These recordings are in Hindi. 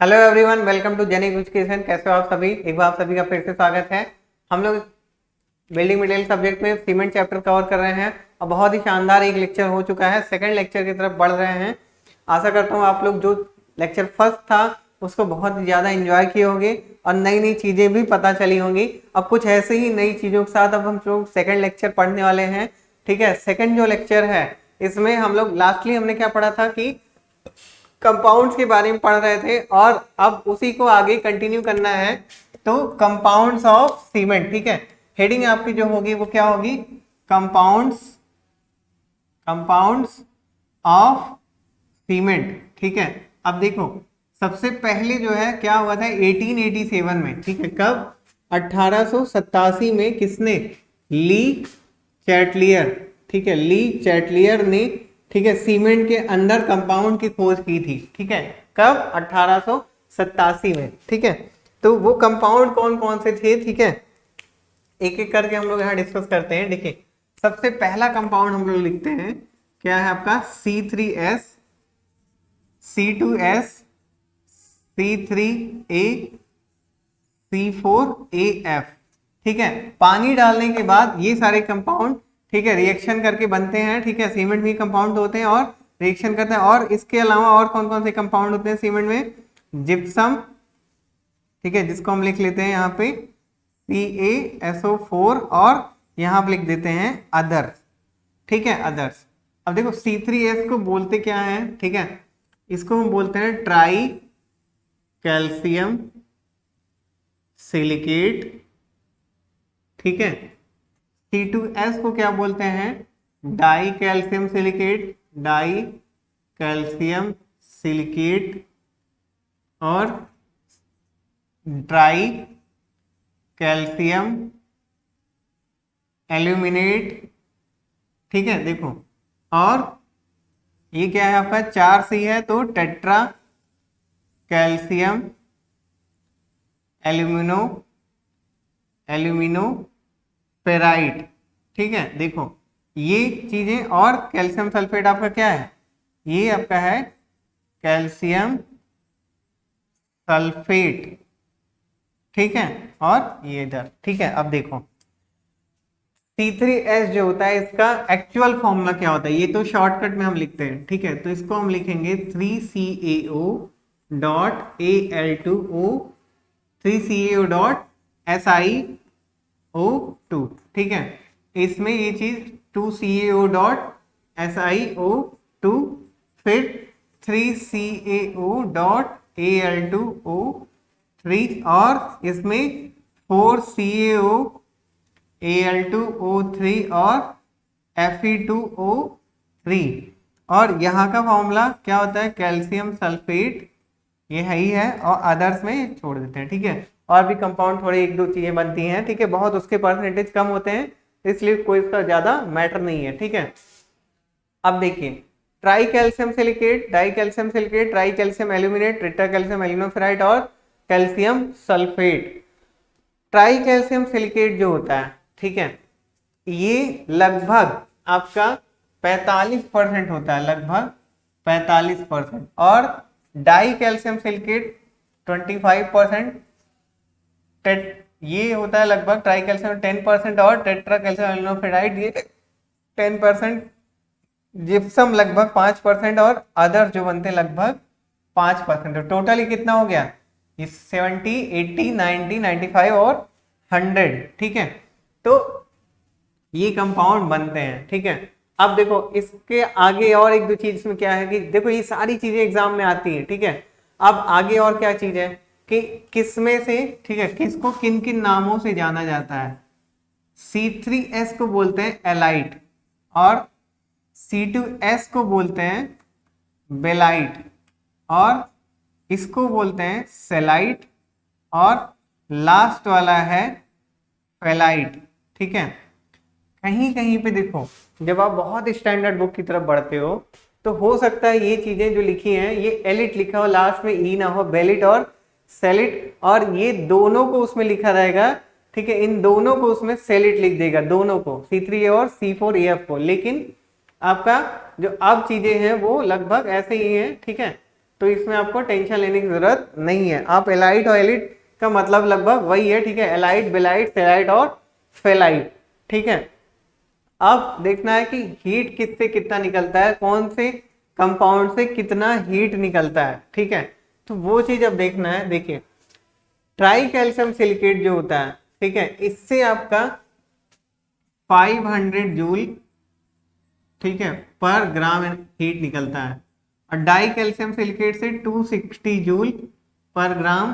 Hello everyone, welcome to Genic Education. कैसे हो आप सभी? एक बार आप सभी का फिर से स्वागत है। हम लोग बिल्डिंग मटेरियल सब्जेक्ट में सीमेंट चैप्टर कवर कर रहे हैं और बहुत ही शानदार एक लेक्चर हो चुका है। सेकंड लेक्चर की तरफ बढ़ रहे हैं। आशा करता हूँ आप लोग जो लेक्चर फर्स्ट था उसको बहुत ही ज़्यादा इंजॉय किए होंगे और नई नई चीज़ें भी पता चली होंगी। अब कुछ ऐसे ही नई चीज़ों के साथ अब हम लोग सेकेंड लेक्चर पढ़ने वाले हैं। ठीक है, सेकेंड जो लेक्चर है इसमें हम लोग लास्टली हमने क्या पढ़ा था कि कंपाउंड्स के बारे में पढ़ रहे थे और अब उसी को आगे कंटिन्यू करना है। तो कंपाउंड्स ऑफ सीमेंट, ठीक है, हेडिंग आपकी जो होगी वो क्या होगी? Compounds compounds of cement. ठीक है, अब देखो सबसे पहले जो है क्या हुआ था 1887 में। ठीक है, कब? 1887 में किसने? ली चैटलियर। ठीक है, ली चैटलियर ने, ठीक है, सीमेंट के अंदर कंपाउंड की खोज की थी। ठीक है, कब? 1887 में। ठीक है, तो वो कंपाउंड कौन कौन से थे? ठीक है, एक एक करके हम लोग यहाँ डिस्कस करते हैं। देखिए, सबसे पहला कंपाउंड हम लोग लिखते हैं, क्या है आपका? C3S, C2S, C3A, C4AF। ठीक है, पानी डालने के बाद ये सारे कंपाउंड, ठीक है, रिएक्शन करके बनते हैं। ठीक है, सीमेंट में कंपाउंड होते हैं और रिएक्शन करते हैं। और इसके अलावा और कौन कौन से कंपाउंड होते हैं सीमेंट में? जिप्सम, ठीक है, जिसको हम लिख लेते हैं यहाँ पे CaSO4 और यहाँ पे लिख देते हैं अदर्स। ठीक है, अदर्स। अब देखो C3S को बोलते क्या है? ठीक है, इसको हम बोलते हैं ट्राई कैल्शियम सिलिकेट। ठीक है, C2S को क्या बोलते हैं? Die calcium silicate, di calcium silicate. और ट्राई कैल्शियम एल्यूमिनेट। ठीक है, देखो, और ये क्या है आपका? 4C है तो टेट्रा कैल्शियम एल्यूमिनो पेराइट। ठीक है, देखो ये चीजें। और कैल्शियम सल्फेट आपका क्या है? ये आपका है कैल्शियम सल्फेट। ठीक है, और ये इधर। ठीक है, अब देखो C3S जो होता है इसका एक्चुअल फॉर्मूला क्या होता है? ये तो शॉर्टकट में हम लिखते हैं। ठीक है, तो इसको हम लिखेंगे 3CaO dot Al2O 3CaO dot SiO2। ठीक है, इसमें ये चीज 2CaO डॉट SiO2, फिर 3CaO डॉट Al2O3 और इसमें 4CaO Al2O3 और Fe2O3। और यहाँ का फॉर्मूला क्या होता है? कैल्शियम सल्फेट, ये है ही है, और अदर्स में छोड़ देते हैं। ठीक है, और भी कंपाउंड थोड़ी एक दो चीजें बनती हैं। ठीक है, बहुत उसके परसेंटेज कम होते हैं इसलिए कोई इसका ज्यादा मैटर नहीं है। ठीक है, अब देखिए tri calcium silicate, di calcium silicate, tri calcium aluminate, tetra calcium aluminoferrite और calcium sulphate. Tri calcium silicate जो होता है, ठीक है, ये लगभग आपका 45% होता है, लगभग 45%। और डाई कैल्शियम सिलिकेट 25%। ये होता है लगभग ट्राई कैल्शियम 10% और टेट्रा कैल्शियम एल्यूमिनोफेराइट ये 10%। जिप्सम लगभग 5% और अदर जो बनते हैं लगभग 5%। टोटल ये कितना हो गया? ये 70, 80, 90, 95 और 100। ठीक है, तो ये कंपाउंड बनते हैं। ठीक है, अब देखो इसके आगे और एक दो चीज इसमें क्या है कि देखो ये सारी चीजें एग्जाम में आती है। ठीक है, अब आगे और क्या चीज है कि किसमें से, ठीक है, किसको किन किन नामों से जाना जाता है? C3S को बोलते हैं एलाइट और C2S को बोलते हैं बेलाइट और इसको बोलते हैं सेलाइट और लास्ट वाला है फेलाइट। ठीक है, कहीं कहीं पे देखो जब आप बहुत स्टैंडर्ड बुक की तरफ बढ़ते हो तो हो सकता है ये चीजें जो लिखी हैं ये एलिट लिखा हो, लास्ट में ई ना हो, बेलिट और सेलिट, और ये दोनों को उसमें लिखा रहेगा। ठीक है, इन दोनों को उसमें सेलिट लिख देगा, दोनों को, C3A और C4AF को। लेकिन आपका जो अब चीजें हैं वो लगभग ऐसे ही हैं। ठीक है, तो इसमें आपको टेंशन लेने की जरूरत नहीं है। आप एलाइट और एलिट का मतलब लगभग वही है, ठीक है, एलाइट, बेलाइट, सेलाइट और फेलाइट, ठीक है। अब देखना है कि हीट किससे कितना निकलता है, कौन से कंपाउंड से कितना हीट निकलता है, ठीक है। तो वो चीज अब देखना है। देखिए ट्राई कैल्शियम सिलिकेट जो होता है, ठीक है, इससे आपका 500 जूल, ठीक है, पर ग्राम हीट निकलता है, और डाई कैल्शियम सिलिकेट से 260 जूल पर ग्राम।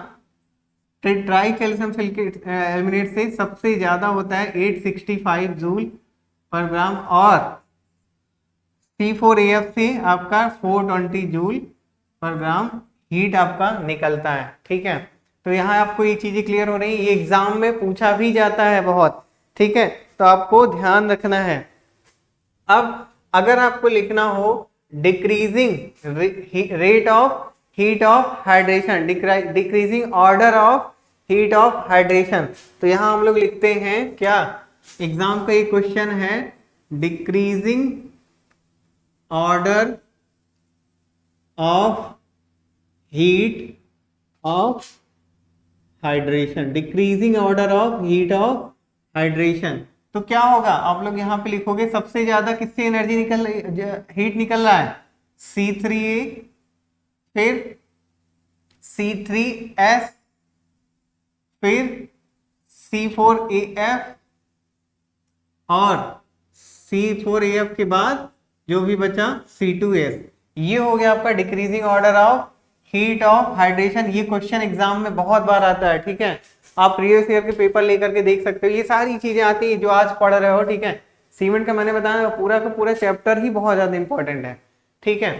ट्राई कैल्शियम सिलिकेट एल्यूमिनेट से सबसे ज्यादा होता है 865 जूल पर ग्राम, और C4AF से आपका 420 जूल पर ग्राम हीट आपका निकलता है, ठीक है। तो यहाँ आपको ये चीजें क्लियर हो रही है, ये एग्जाम में पूछा भी जाता है बहुत, ठीक है, तो आपको ध्यान रखना है। अब अगर आपको लिखना हो decreasing rate of heat of hydration, decreasing order of heat of hydration, तो यहां हम लोग लिखते हैं क्या, एग्जाम का एक क्वेश्चन है decreasing order of heat of hydration, decreasing order of heat of hydration. तो क्या होगा, आप लोग यहां पे लिखोगे सबसे ज्यादा किससे एनर्जी निकल रही, हीट निकल रहा है, C3A, फिर C3S, फिर C4AF, और C4AF के बाद जो भी बचा C2S। ये हो गया आपका decreasing order of heat of hydration. ये क्वेश्चन एग्जाम में बहुत बार आता है, ठीक है, आप प्रीवियस ईयर के पेपर लेकर के देख सकते हो, ये सारी चीजें आती है जो आज पढ़ रहे हो, ठीक है। सीमेंट का मैंने बताया पूरा का पूरा चैप्टर ही बहुत ज्यादा इंपॉर्टेंट है, ठीक है।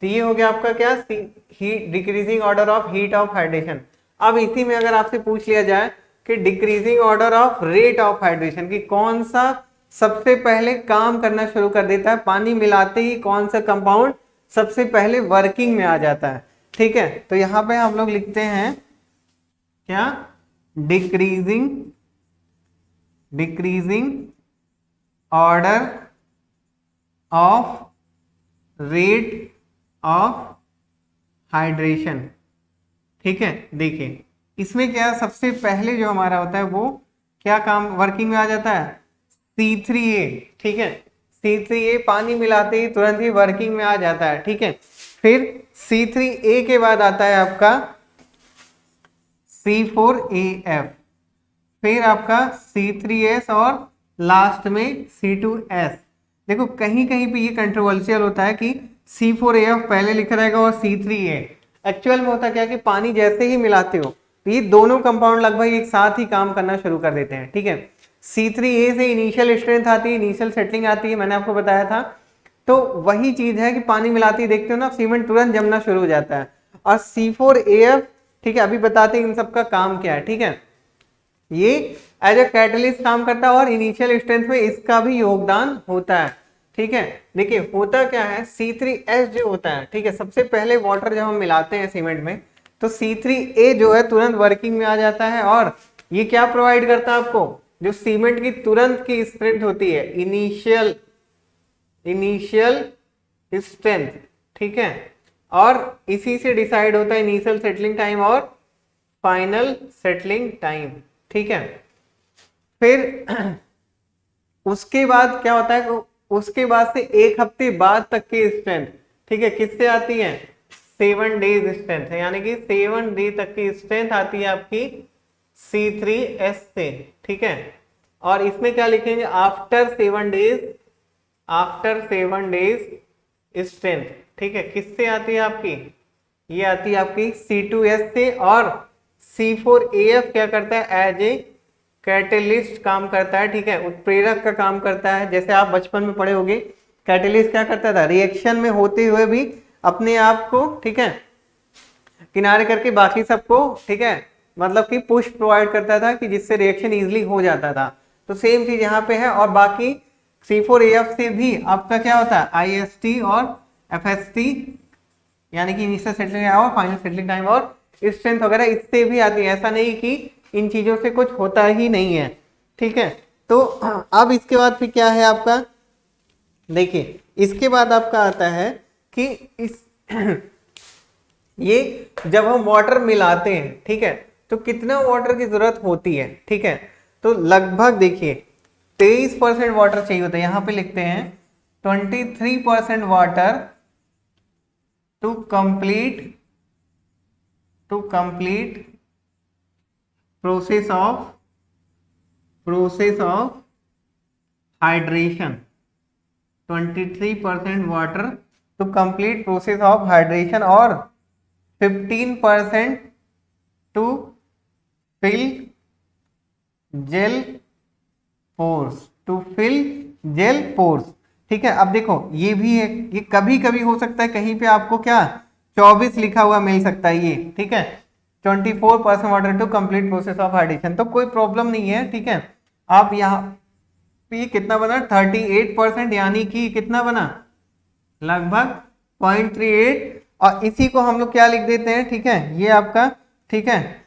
तो ये हो गया आपका क्या, heat, decreasing order of heat of hydration. अब इसी में अगर आपसे पूछ लिया जाए कि decreasing order of rate of hydration, कि कौन सा सबसे पहले काम करना शुरू कर देता है, पानी मिलाते ही कौन सा कंपाउंड सबसे पहले वर्किंग में आ जाता है, ठीक है। तो यहाँ पे हम लोग लिखते हैं क्या, decreasing order of rate of hydration, ठीक है। देखिए इसमें क्या सबसे पहले जो हमारा होता है वो क्या काम वर्किंग में आ जाता है, C3A, ठीक है, C3A पानी मिलाते ही तुरंत ही वर्किंग में आ जाता है, ठीक है। फिर C3A के बाद आता है आपका C4AF, फिर आपका C3S, और लास्ट में C2S। देखो कहीं कहीं पे ये कंट्रोवर्शियल होता है कि C4AF पहले लिखा रहेगा और C3A, एक्चुअल में होता क्या है कि पानी जैसे ही मिलाते हो तो ये दोनों कंपाउंड लगभग एक साथ ही काम करना शुरू कर देते हैं, ठीक है। C3A से इनिशियल स्ट्रेंथ आती है, इनिशियल सेटलिंग आती है, मैंने आपको बताया था। तो वही चीज है कि पानी मिलाते ही देखते हो ना, सीमेंट तुरंत जमना शुरू हो जाता है। और C4AF, ठीक है, अभी बताते हैं इन सबका काम क्या है, ठीक है। ये एज ए कैटलिस्ट काम करता है और इनिशियल स्ट्रेंथ में इसका भी योगदान होता है, ठीक है। देखिए होता क्या है, C3S जो होता है, ठीक है, सबसे पहले वाटर जब हम मिलाते हैं सीमेंट में तो C3A जो है तुरंत वर्किंग में आ जाता है, और ये क्या प्रोवाइड करता है आपको, जो सीमेंट की तुरंत की स्ट्रेंथ होती है, इनिशियल स्ट्रेंथ, ठीक है, और इसी से डिसाइड होता है इनिशियल सेटलिंग टाइम और फाइनल सेटलिंग टाइम, ठीक है। फिर उसके बाद क्या होता है, उसके बाद से एक हफ्ते बाद तक की स्ट्रेंथ, ठीक है, किससे आती है, 7 डेज स्ट्रेंथ है, यानी कि 7 डे तक की स्ट्रेंथ आती है आपकी C3S से, ठीक है। और इसमें क्या लिखेंगे, आफ्टर 7 डेज स्ट्रेंथ, ठीक है, किससे आती है आपकी, ये आती है आपकी C2S से। और C4AF क्या करता है, एज ए कैटलिस्ट काम करता है, ठीक है, उत्प्रेरक का काम करता है। जैसे आप बचपन में पढ़े होंगे कैटलिस्ट क्या करता था, रिएक्शन में होते हुए भी अपने आप को, ठीक है, किनारे करके बाकी सबको, ठीक है, मतलब कि पुश प्रोवाइड करता था कि जिससे रिएक्शन इजीली हो जाता था। तो सेम चीज यहाँ पे है। और बाकी C4AF से भी आपका क्या होता है, IST और FST, यानी कि इनिशियल सेटलिंग टाइम और फाइनल सेटलिंग टाइम और स्ट्रेंथ वगैरह इससे भी आती है। ऐसा नहीं कि इन चीजों से कुछ होता ही नहीं है, ठीक है। तो अब इसके बाद फिर क्या है आपका, देखिए इसके बाद आपका आता है कि ये जब हम वाटर मिलाते हैं, ठीक है, तो कितना वाटर की जरूरत होती है, ठीक है, तो लगभग देखिए 23% वाटर चाहिए होता है। यहां पे लिखते हैं 23% water to complete process of hydration. 23% water to complete process of hydration और 15% टू फिल जेल पोर्स। ठीक है, अब देखो ये भी है, ये कभी कभी हो सकता है कहीं पे आपको क्या 24 लिखा हुआ मिल सकता है ये, ठीक है, 24% water to complete process of hydration, तो कोई प्रॉब्लम नहीं है, ठीक है। आप यहाँ पे कितना बना 38%, यानी कि कितना बना लगभग 0.38, और इसी को हम लोग क्या लिख देते हैं, ठीक है, ये आपका, ठीक है,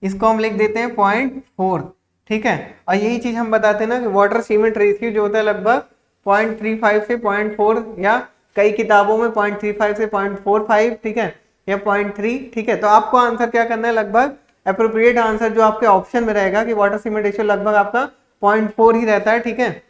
इसको हम लिख देते हैं 0.4, ठीक है। और यही चीज हम बताते हैं ना कि वाटर सीमेंट रेशियो जो होता है लगभग 0.35 से 0.4, या कई किताबों में 0.35 से 0.45, ठीक है, या 0.3, ठीक है। तो आपको आंसर क्या करना है, लगभग अप्रोप्रिएट आंसर जो आपके ऑप्शन में रहेगा कि वाटर सीमेंट रेशियो लगभग आपका 0.4 ही रहता है, ठीक है।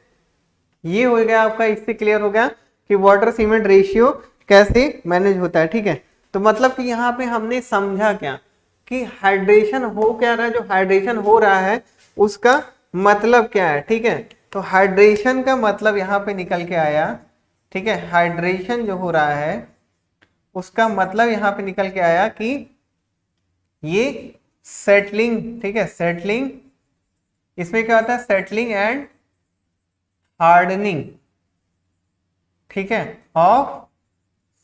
ये हो गया आपका, इससे क्लियर हो गया कि वाटर सीमेंट रेशियो कैसे मैनेज होता है, ठीक है। तो मतलब कि यहाँ पे हमने समझा क्या कि हाइड्रेशन हो क्या रहा है, जो हाइड्रेशन हो रहा है उसका मतलब क्या है, ठीक है। तो हाइड्रेशन का मतलब यहाँ पे निकल के आया, ठीक है, हाइड्रेशन जो हो रहा है उसका मतलब यहाँ पे निकल के आया कि ये सेटलिंग, ठीक है, सेटलिंग, इसमें क्या होता है, सेटलिंग एंड हार्डनिंग, ठीक है, ऑफ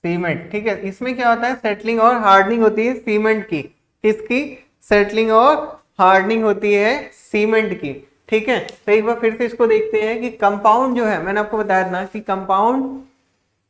सीमेंट, ठीक है। इसमें क्या होता है, सेटलिंग और हार्डनिंग होती है सीमेंट की, किसकी, सेटलिंग और हार्डनिंग होती है सीमेंट की, ठीक है। तो एक बार फिर से इसको देखते हैं कि कंपाउंड जो है, मैंने आपको बताया था ना कि कंपाउंड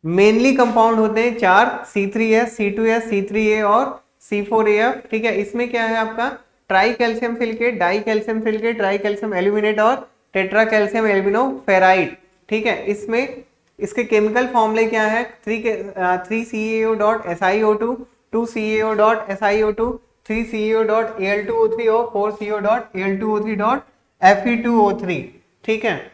मेनली कंपाउंड होते हैं 4, C3S, C2S, C3A और C4AF, ठीक है। इसमें क्या है आपका try calcium silicate, di calcium silicate, tri calcium aluminate और टेट्रा कैल्शियम एल्बिनोफेराइड, ठीक है। इसमें इसके केमिकल फॉर्मूले क्या है, 3CaO.SiO2, 2CaO.SiO2, 3CaO.Al2O3 और 4CO.Al2O3.Fe2O3, ठीक है।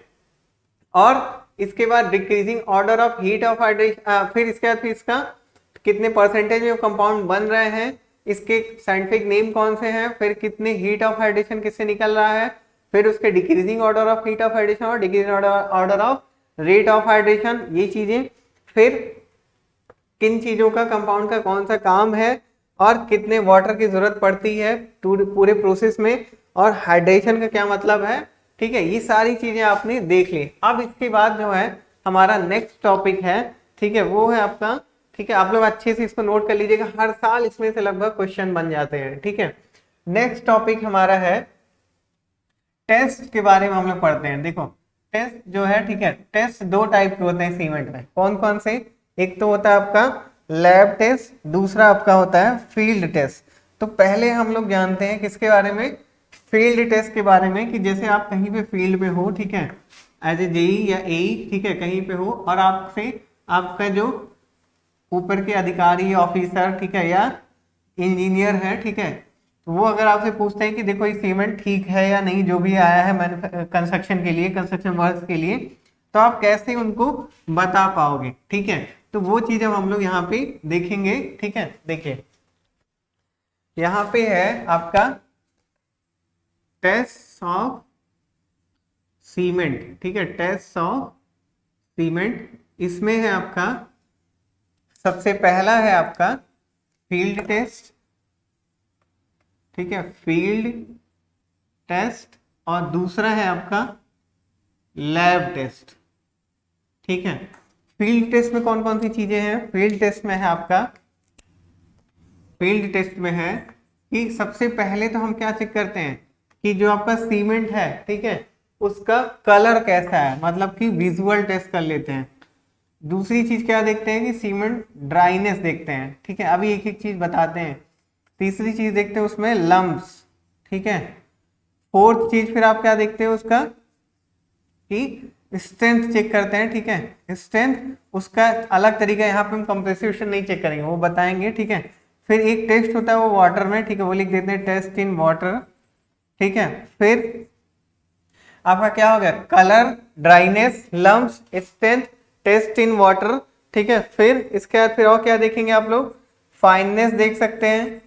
और इसके बाद decreasing order of heat of hydration, फिर इसके बाद फिर इसका कितने परसेंटेज में कंपाउंड बन रहे हैं, इसके साइंटिफिक नेम कौन से हैं, फिर कितने हीट ऑफ हाइड्रेशन किससे निकल रहा है, फिर उसके decreasing order of heat of hydration और decreasing order of rate of hydration, ये चीजें, फिर किन चीजों का कंपाउंड का कौन सा काम है और कितने वाटर की जरूरत पड़ती है पूरे प्रोसेस में, और हाइड्रेशन का क्या मतलब है, ठीक है। ये सारी चीजें आपने देख ली। अब इसके बाद जो है हमारा नेक्स्ट टॉपिक है, ठीक है, वो है आपका, ठीक है, आप लोग अच्छे से इसको नोट कर लीजिएगा, हर साल इसमें से लगभग क्वेश्चन बन जाते हैं, ठीक है। नेक्स्ट टॉपिक हमारा है टेस्ट के बारे में हम लोग पढ़ते हैं। देखो टेस्ट जो है, ठीक है, टेस्ट दो टाइप के होते हैं सीमेंट में, कौन कौन से, एक तो होता है आपका लैब टेस्ट, दूसरा आपका होता है फील्ड टेस्ट। तो पहले हम लोग जानते हैं किसके बारे में, फील्ड टेस्ट के बारे में, कि जैसे आप कहीं पे फील्ड में हो, ठीक है, एज ए जेई या एई, ठीक है, कहीं पे हो और आपसे आपका जो ऊपर के अधिकारी ऑफिसर, ठीक है, या इंजीनियर है, ठीक है, तो वो अगर आपसे पूछते हैं कि देखो ये सीमेंट ठीक है या नहीं जो भी आया है कंस्ट्रक्शन के लिए, कंस्ट्रक्शन वर्क के लिए, तो आप कैसे उनको बता पाओगे, ठीक है। तो वो चीज हम लोग यहाँ पे देखेंगे, ठीक है। देखिए यहाँ पे है आपका टेस्ट ऑफ सीमेंट, ठीक है, टेस्ट ऑफ सीमेंट, इसमें है आपका सबसे पहला है आपका फील्ड टेस्ट, ठीक है, फील्ड टेस्ट, और दूसरा है आपका लैब टेस्ट, ठीक है। फील्ड टेस्ट में कौन कौन सी चीजें हैं, फील्ड टेस्ट में है आपका, फील्ड टेस्ट में है कि सबसे पहले तो हम क्या चेक करते हैं कि जो आपका सीमेंट है, ठीक है, उसका कलर कैसा है, मतलब कि विजुअल टेस्ट कर लेते हैं। दूसरी चीज क्या देखते हैं कि सीमेंट ड्राइनेस देखते हैं, ठीक है, अभी एक एक चीज बताते हैं। तीसरी चीज देखते हैं उसमें लम्प्स, ठीक है। फोर्थ चीज फिर आप क्या देखते हैं उसका कि स्ट्रेंथ चेक करते हैं, ठीक है, स्ट्रेंथ उसका अलग तरीका, यहाँ पे हम कंप्रेसिव नहीं चेक करेंगे, वो बताएंगे, ठीक है। फिर एक टेस्ट होता है वो वाटर में, ठीक है, वो लिख देते हैं टेस्ट इन वाटर, ठीक है। फिर आपका क्या हो गया, colour, dryness, lumps, strength, test in water, ठीक है। फिर इसके बाद फिर और क्या देखेंगे आप लोग, फाइननेस देख सकते हैं,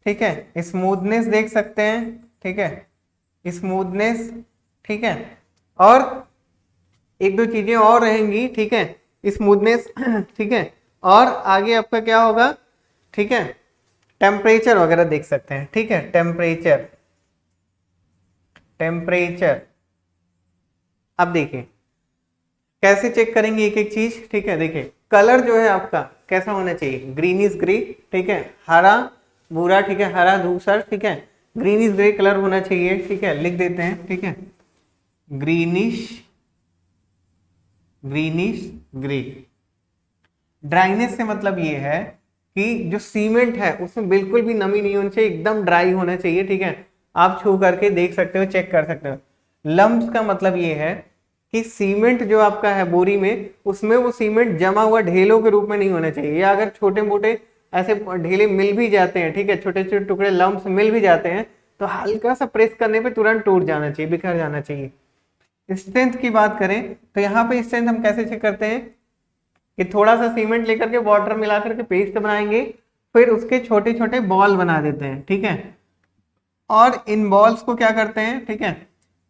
ठीक है, स्मूथनेस देख सकते हैं, ठीक है, स्मूथनेस, ठीक है, और एक दो चीजें और रहेंगी, ठीक है, स्मूथनेस, ठीक है, और आगे आपका क्या होगा, ठीक है, टेम्परेचर वगैरह देख सकते हैं, ठीक है, टेम्परेचर, टेम्परेचर। अब देखिए कैसे चेक करेंगे एक एक चीज, ठीक है। देखिए कलर जो है आपका कैसा होना चाहिए, ग्रीनिश ग्रे, ठीक है, हरा भूरा, ठीक है, हरा धूसर, ठीक है, ग्रीनिश ग्रे कलर होना चाहिए, ठीक है, लिख देते हैं, ठीक है, ग्रीनिश, ग्रीनिश ग्रे। ड्राइनेस से मतलब ये है कि जो सीमेंट है उसमें बिल्कुल भी नमी नहीं होनी चाहिए, एकदम ड्राई होना चाहिए, ठीक है, आप छू करके देख सकते हो, चेक कर सकते हो। लम्प्स का मतलब ये है कि सीमेंट जो आपका है बोरी में, उसमें वो सीमेंट जमा हुआ ढेलों के रूप में नहीं होना चाहिए, या अगर छोटे मोटे ऐसे ढेले मिल भी जाते हैं, ठीक है, छोटे छोटे टुकड़े लम्प्स मिल भी जाते हैं, तो हल्का सा प्रेस करने पे तुरंत टूट जाना चाहिए, बिखर जाना चाहिए। स्ट्रेंथ की बात करें तो यहाँ पे स्ट्रेंथ हम कैसे चेक करते हैं कि थोड़ा सा सीमेंट लेकर के वाटर मिला करके पेस्ट बनाएंगे, फिर उसके छोटे छोटे बॉल बना देते हैं, ठीक है, और इन बॉल्स को क्या करते हैं, ठीक है,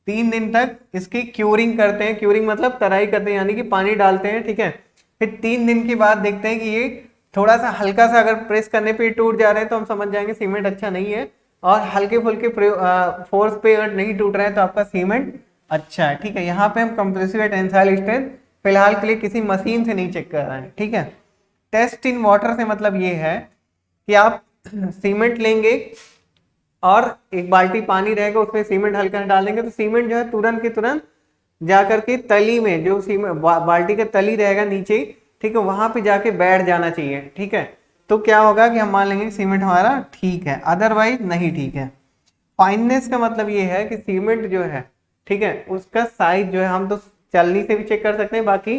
3 दिन तक इसकी क्यूरिंग करते हैं, क्यूरिंग मतलब तराई करते हैं, यानी कि पानी डालते हैं, ठीक है। फिर 3 दिन के बाद देखते हैं कि ये थोड़ा सा हल्का सा अगर प्रेस करने पे टूट जा रहे हैं तो हम समझ जाएंगे सीमेंट अच्छा नहीं है, और हल्के फुल्के फोर्स पे अगर नहीं टूट रहा है तो आपका सीमेंट अच्छा है, ठीक है। यहाँ पे हम कंप्रेसिव टेंसाइल स्ट्रेंथ फिलहाल के लिए किसी मशीन से नहीं चेक कर रहे हैं, ठीक है। टेस्ट इन वाटर से मतलब ये है कि आप सीमेंट लेंगे और एक बाल्टी पानी रहेगा, उसमें सीमेंट हल्का डालेंगे तो सीमेंट जो है तुरंत के तुरंत जाकर के तली में, जो सीमेंट बाल्टी का तली रहेगा नीचे, ठीक है, वहां पे जाके बैठ जाना चाहिए, ठीक है। तो क्या होगा कि हम मान लेंगे सीमेंट हमारा ठीक है, अदरवाइज नहीं ठीक है। फाइननेस का मतलब ये है कि सीमेंट जो है, ठीक है, उसका साइज जो है, हम तो चलनी से भी चेक कर सकते हैं, बाकी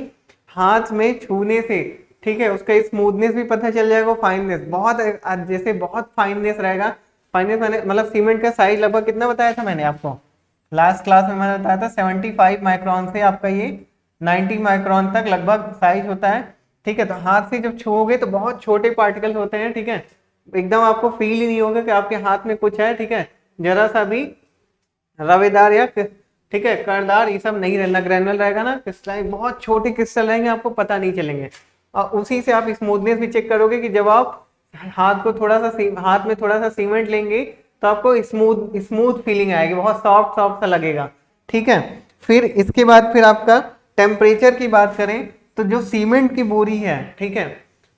हाथ में छूने से, ठीक है, उसका स्मूथनेस भी पता चल जाएगा, फाइननेस बहुत, जैसे बहुत फाइननेस रहेगा, फाइननेस मतलब सीमेंट का साइज लगभग कितना बताया था मैंने आपको लास्ट क्लास में, मैंने बताया था 75 माइक्रोन से आपका ये 90 माइक्रोन तक लगभग साइज होता है, ठीक है। तो हाथ से जब छुओगे तो बहुत छोटे पार्टिकल्स होते हैं, ठीक है, एकदम आपको फील ही नहीं होगा कि आपके हाथ में कुछ है, ठीक है, जरा सा भी रवेदार या ठीक है करदार ये सब नहीं रहना, ग्रेनुलर रहेगा ना, क्रिस्टल बहुत छोटे क्रिस्टल रहेंगे, आपको पता नहीं चलेंगे। और उसी से आप स्मूथनेस भी चेक करोगे कि जब आप हाथ को थोड़ा सा हाथ में थोड़ा सा सीमेंट लेंगे तो आपको स्मूथ स्मूथ फीलिंग आएगी, बहुत सॉफ्ट सॉफ्ट सा लगेगा, ठीक है। फिर इसके बाद फिर आपका टेम्परेचर की बात करें तो जो सीमेंट की बोरी है, ठीक है,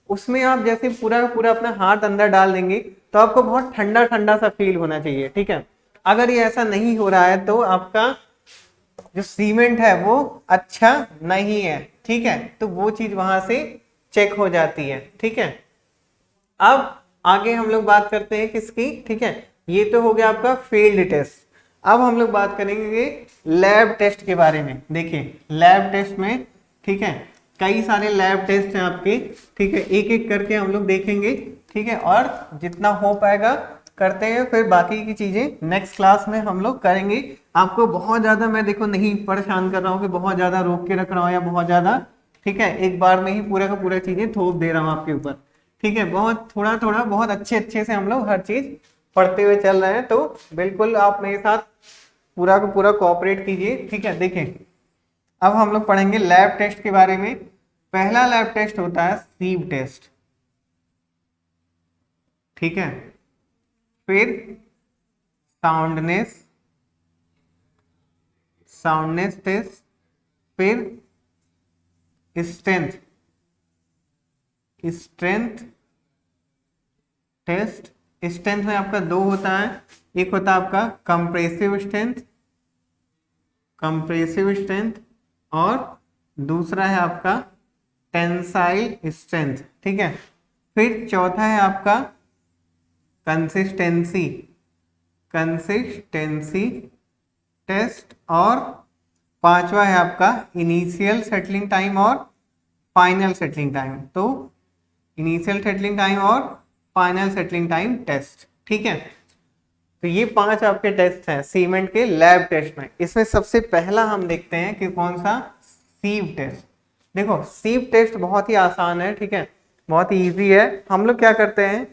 उसमें आप जैसे पूरा का पूरा अपना हाथ अंदर डाल देंगे तो आपको बहुत ठंडा ठंडा सा फील होना चाहिए, ठीक है। अगर ये ऐसा नहीं हो रहा है तो आपका जो सीमेंट है वो अच्छा नहीं है, ठीक है, तो वो चीज वहां से चेक हो जाती है, ठीक है। अब आगे हम लोग बात करते हैं किसकी, ठीक है, ये तो हो गया आपका फील्ड टेस्ट। अब हम लोग बात करेंगे लैब टेस्ट के बारे में। देखिए लैब टेस्ट में, ठीक है, कई सारे लैब टेस्ट हैं आपके, ठीक है, एक एक करके हम लोग देखेंगे, ठीक है, और जितना हो पाएगा करते हैं, फिर बाकी की चीजें नेक्स्ट क्लास में हम लोग करेंगे। आपको बहुत ज्यादा मैं देखो नहीं परेशान कर रहा हूँ कि बहुत ज्यादा रोक के रख रहा हूँ या बहुत ज्यादा, ठीक है, एक बार में ही पूरा का पूरा चीजें थोप दे रहा हूँ आपके ऊपर, ठीक है, बहुत थोड़ा थोड़ा बहुत अच्छे अच्छे से हम लोग हर चीज पढ़ते हुए चल रहे हैं, तो बिल्कुल आप मेरे साथ पूरा का पूरा कोऑपरेट कीजिए, ठीक है। देखें अब हम लोग पढ़ेंगे लैब टेस्ट के बारे में। पहला लैब टेस्ट होता है सीव टेस्ट, ठीक है, फिर साउंडनेस, साउंडनेस टेस्ट, फिर स्ट्रेंथ, स्ट्रेंथ टेस्ट। स्ट्रेंथ में आपका दो होता है, एक होता है आपका कंप्रेसिव स्ट्रेंथ, कंप्रेसिव स्ट्रेंथ, और दूसरा है आपका टेंसाइल स्ट्रेंथ, ठीक है। फिर चौथा है आपका कंसिस्टेंसी, कंसिस्टेंसी टेस्ट, और पांचवा है आपका इनिशियल सेटलिंग टाइम और फाइनल सेटलिंग टाइम। तो इनिशियल सेटलिंग टाइम और फाइनल सेटलिंग टाइम टेस्ट। ठीक है, तो ये 5 आपके टेस्ट हैं सीमेंट के लैब टेस्ट में। इसमें सबसे पहला हम देखते हैं कि कौन सा, सीव टेस्ट। देखो सीव टेस्ट बहुत ही आसान है, ठीक है, बहुत ही ईजी है। हम लोग क्या करते हैं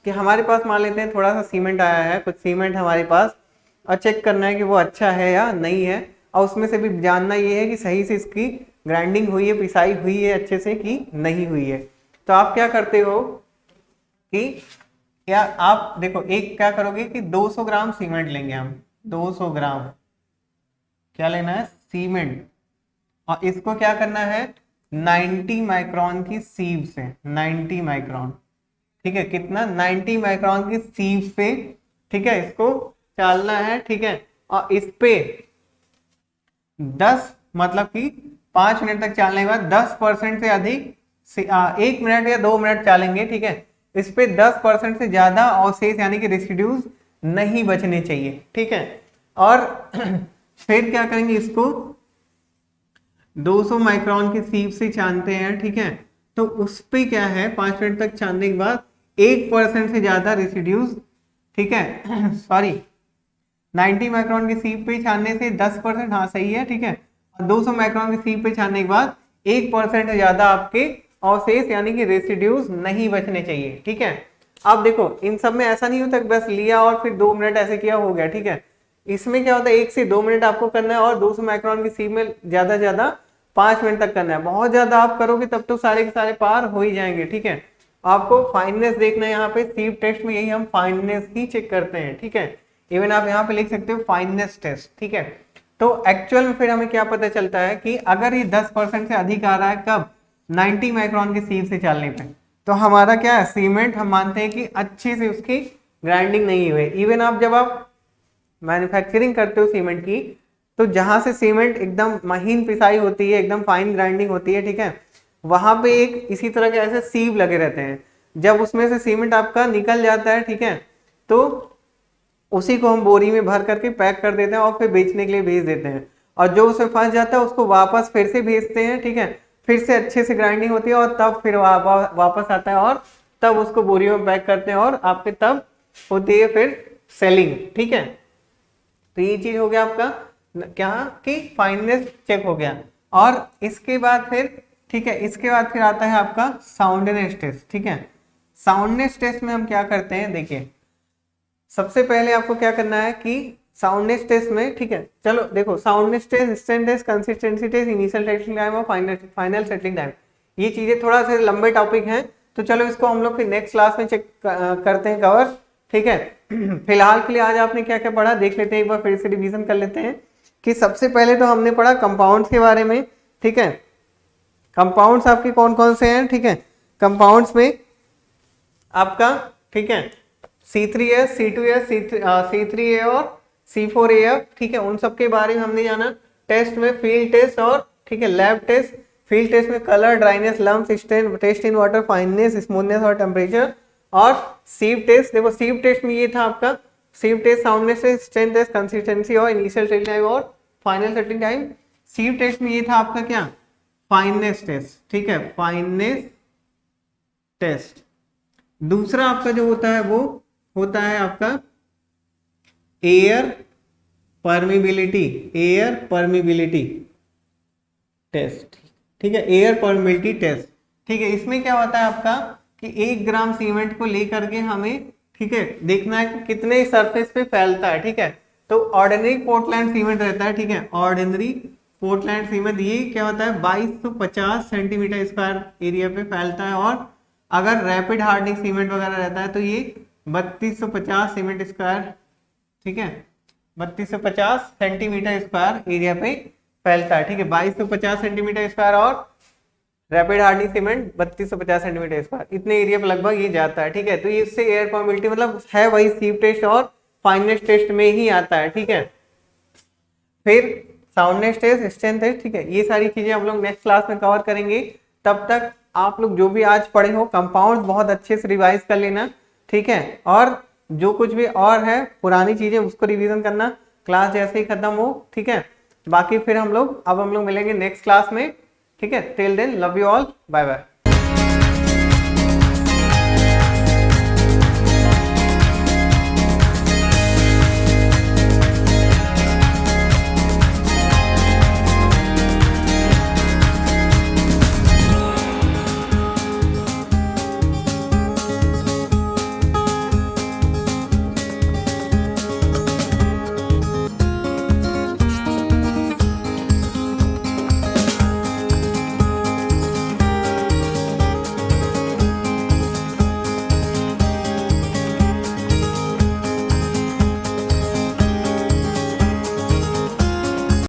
कि हमारे पास मान लेते हैं थोड़ा सा सीमेंट आया है, कुछ सीमेंट हमारे पास, और चेक करना है कि वो अच्छा है या नहीं है, और उसमें से भी जानना ये है कि सही से इसकी ग्राइंडिंग हुई है, पिसाई हुई है अच्छे से कि नहीं हुई है। तो आप क्या करते हो कि क्या आप देखो, एक क्या करोगे कि 200 ग्राम सीमेंट लेंगे हम, 200 ग्राम क्या लेना है, सीमेंट, और इसको क्या करना है 90 माइक्रोन की सीव से, 90 माइक्रोन, ठीक है, कितना 90 माइक्रोन की सीव से, ठीक है, इसको डालना है, ठीक है, और इस पे 10 मतलब कि 5 मिनट तक चालने के बाद 10% से अधिक 1 मिनट या 2 मिनट चालेंगे, ठीक है, इस पे 10% से ज्यादा अवशेष यानी कि रेसिड्यूज नहीं बचने चाहिए, ठीक है। और फिर क्या करेंगे, इसको 200 माइक्रोन की सीव से छानते हैं, ठीक है, तो उस पे क्या है 5 मिनट तक छानने के बाद 1% से ज्यादा रेसिड्यूज, ठीक है, सॉरी 90 माइक्रोन की सीव पे छानने से 10%, हाँ सही है, ठीक है, और 200 माइक्रोन की सीव पे छानने के बाद 1% से ज्यादा आपके अवशेष यानी कि रेसिड्यूज नहीं बचने चाहिए, ठीक है। अब देखो इन सब में ऐसा नहीं होता कि बस लिया और फिर 2 मिनट ऐसे किया हो गया, ठीक है, इसमें क्या होता है 1 से 2 मिनट आपको करना है, और 200 माइक्रोन की सीव में ज्यादा 5 मिनट तक करना है। बहुत ज्यादा आप करोगे तब तो सारे के सारे पार हो ही जाएंगे, ठीक है। आपको फाइननेस देखना है, यहाँ पे सीव टेस्ट में यही हम फाइननेस ही चेक करते हैं, ठीक है, इवन आप यहाँ पे लिख सकते हो फाइननेस टेस्ट, ठीक है। तो एक्चुअल में फिर हमें क्या पता चलता है कि अगर ये 10% से अधिक आ रहा है, कब 90 माइक्रोन की सीव से चालने पे, तो हमारा क्या है, सीमेंट हम मानते हैं कि अच्छे से उसकी ग्राइंडिंग नहीं हुई। इवन आप जब आप मैन्युफैक्चरिंग करते हो सीमेंट की, तो जहां से सीमेंट एकदम महीन पिसाई होती है, एकदम फाइन ग्राइंडिंग होती है, ठीक है, वहां पे एक इसी तरह के ऐसे सीव लगे रहते हैं। जब उसमें से सीमेंट आपका निकल जाता है, ठीक है, तो उसी को हम बोरी में भर करके पैक कर देते हैं और फिर बेचने के लिए भेज देते हैं, और जो उसमें फंस जाता है उसको वापस फिर से भेजते हैं, ठीक है, फिर से अच्छे से ग्राइंडिंग होती है और तब फिर वापस आता है, और तब उसको बोरियों में पैक करते हैं, और आपके तब होती है फिर सेलिंग, ठीक है। तो ये चीज हो गया आपका क्या कि फाइननेस चेक हो गया। और इसके बाद फिर, ठीक है, इसके बाद फिर आता है आपका साउंडनेस टेस्ट, ठीक है। साउंडनेस टेस्ट में हम क्या करते हैं, देखिए सबसे पहले आपको क्या करना है कि साउंडनेस टेस्ट में, ठीक है, चलो देखो soundness test, instant test, consistency test, initial settling time और फाइनल सेटलिंग टाइम, ये चीजें थोड़ा सा लंबे टॉपिक हैं, तो चलो इसको हम लोग फिर नेक्स्ट क्लास में चेक करते हैं कवर, ठीक है। फिलहाल के लिए आज आपने क्या क्या पढ़ा देख लेते हैं, एक बार फिर से रिवीजन कर लेते हैं कि सबसे पहले तो हमने पढ़ा कंपाउंड्स के बारे में, ठीक है। कंपाउंड्स आपके कौन कौन से हैं, ठीक है, कंपाउंड्स में आपका, ठीक है, C3S, C2S, C3A और C4AF, ठीक है, उन सब के बारे में हमने जाना। टेस्ट में फील्ड टेस्ट और, ठीक है, लैब टेस्ट। फील्ड टेस्ट में colour, dryness, lumps, test in water, fineness, smoothness और टेम्परेचर। और सीव टेस्ट, देखो सीव टेस्ट में ये था आपका sieve test, soundness, strength test, consistency और इनिशियल सेटलिंग टाइम और final settling time. Sieve test में ये था आपका क्या, फाइननेस टेस्ट, ठीक है, फाइननेस टेस्ट। दूसरा आपका जो होता है वो होता है आपका air permeability, air permeability test, ठीक है, एयर परमिबिलिटी टेस्ट, ठीक है। इसमें क्या होता है आपका कि 1 ग्राम सीमेंट को लेकर के हमें, ठीक है, देखना है कि कितने सरफेस पे फैलता है, ठीक है। तो ऑर्डिनरी पोर्टलैंड सीमेंट रहता है, ठीक है, ऑर्डिनरी पोर्टलैंड सीमेंट ये क्या होता है 2250 सेंटीमीटर स्क्वायर एरिया पे फैलता है, और अगर रैपिड हार्डनिंग सीमेंट वगैरह रहता है तो ये 3250 सीमेंट स्क्वायर, ठीक है, 3250 सेंटीमीटर स्क्वायर एरिया पे फैलता है, ठीक है, 2250 सेंटीमीटर स्क्वायर और rapid hardening cement 3250 centimetre square, इतने एरिया पे लगभग ये जाता है, ठीक है। तो ये इससे एयर परमिबिलिटी मतलब है वही सीव टेस्ट और फाइननेस टेस्ट में ही आता है, ठीक है। फिर साउंडनेस टेस्ट, स्ट्रेंथ टेस्ट, ठीक है, ये सारी चीजें हम लोग नेक्स्ट क्लास में कवर करेंगे। तब तक आप लोग जो भी आज पढ़े हो कंपाउंड बहुत अच्छे से रिवाइज कर लेना, ठीक है, और जो कुछ भी और है पुरानी चीजें उसको रिवीजन करना क्लास जैसे ही खत्म हो, ठीक है। बाकी फिर हम लोग मिलेंगे नेक्स्ट क्लास में, ठीक है। Till then love you all, bye bye.